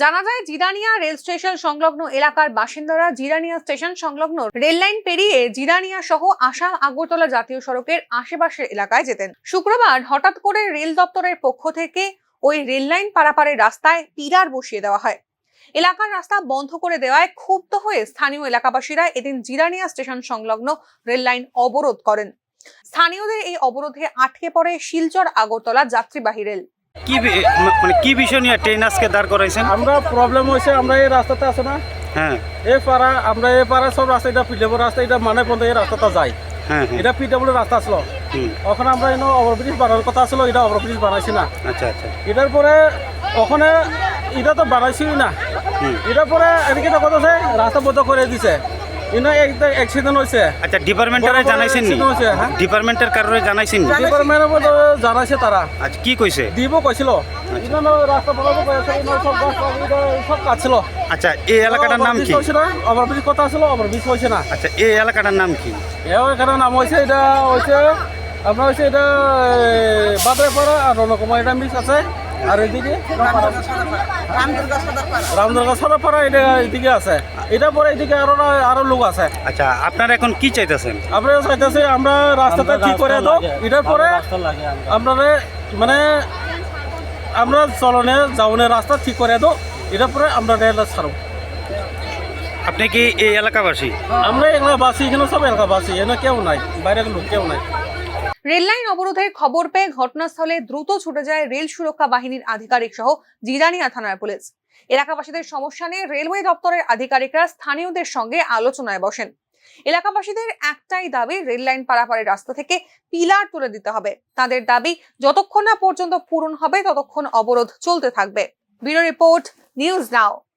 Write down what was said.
জানা যায় Jirania rail station সংলগ্ন এলাকার বাসিন্দারা জিরানিয়া স্টেশন সংলগ্ন রেল লাইন পেরিয়ে জিরানিয়া সহ আসাম আগরতলা জাতীয় সড়কের আশেপাশের এলাকায় যেতেন। শুক্রবার হঠাৎ করে রেল দপ্তরের পক্ষ থেকে ওই রেল লাইন পারাপারের রাস্তায় পিলার বসিয়ে দেওয়া হয়। এলাকার রাস্তা বন্ধ করে দেওয়ায় ক্ষুব্ধ হয়ে স্থানীয় এলাকাবাসীরা এদিন জিরানিয়া স্টেশন সংলগ্ন রেল লাইন অবরোধ করেন। স্থানীয়দের এই অবরোধে আটকে পড়ে শিলচর আগরতলা যাত্রীবাহী রেল। কি বিষয় নিয়ে ট্রেন আজকে দাঁড় করাইছেন? আমরা প্রবলেম হয়েছে, আমরা এই রাস্তাতে আছে না, হ্যাঁ এই পাড়া আমরা এই পাড়া সব রাস্তা, এটা পিডাব্লিউ রাস্তা, এটা মানে পর্যন্ত এই রাস্তাটা যায়, হ্যাঁ এটা পিডাব্লিউ রাস্তা আসলো। ওখানে আমরা এনে ওভারব্রিজ বানানোর কথা আসলো, এটা ওভারব্রিজ বানাইছি না। আচ্ছা আচ্ছা, এটার পরে ওখানে এটা তো বানাইছি না, এটার পরে এদিকে তো কথা আছে রাস্তা বন্ধ করে দিছে, ইনো একটা অ্যাক্সিডেন্ট হয়েছে। আচ্ছা, ডিপার্টমেন্টারে জানাইছেন নি? হ্যাঁ, ডিপার্টমেন্টের কারণে জানাইছেন নি? ডিপার্টমেন্টের মধ্যে জানাইছে তারা। আচ্ছা, কি কইছে? দিব কইছিল, ইনো রাস্তা বনাবো কইছে, ইনো সব সব কাজ ছিল। আচ্ছা, এই এলাকাটার নাম কি? ওভারব্রিজ কথা ছিল, ওভারব্রিজ হয়েছে না। আচ্ছা, এই এলাকাটার নাম কি? এখানে নাম হয়েছে, এটা হয়েছে আপনার হয়েছে এটা বাদরাপাড়া আর রণকুমার, এটা মিক্স আছে। আর এদিকে রামদুর্গা সদাপাড়া, এটা এদিকে আছে। এটা পরে এদিকে আরো লোক আছে। আচ্ছা, আপনারা এখন কি চাইতেছেন? আপনারা চাইতেছে আমরা রাস্তাটা ঠিক করে দাও, এটার পরে আপনারা মানে আমরা চলনে যাওনের রাস্তা ঠিক করে দাও, এটার পরে আমরা রেল ছাড়ব। আপনি কি এই এলাকাবাসী? আমরা এলাকাবাসী, এখানে সব এলাকাবাসী, এখানে কেউ নাই, বাইরের লোক কেউ নাই। রেল লাইন অবরোধের খবর পেয়ে ঘটনাস্থলে দ্রুত ছুটে যায় রেল সুরক্ষা বাহিনীর আধিকারিক সহ জিরানিয়া থানার পুলিশ। এলাকাবাসীদের সমস্যা নিয়ে রেলওয়ে দপ্তরের আধিকারিকরা স্থানীয়দের সঙ্গে আলোচনায় বসেন। এলাকাবাসীদের একটাই দাবি, রেল লাইন পারাপারের রাস্তা থেকে পিলার তুলে দিতে হবে। তাদের দাবি যতক্ষণ না পর্যন্ত পূরণ হবে ততক্ষণ অবরোধ চলতে থাকবে। Bureau report, news now.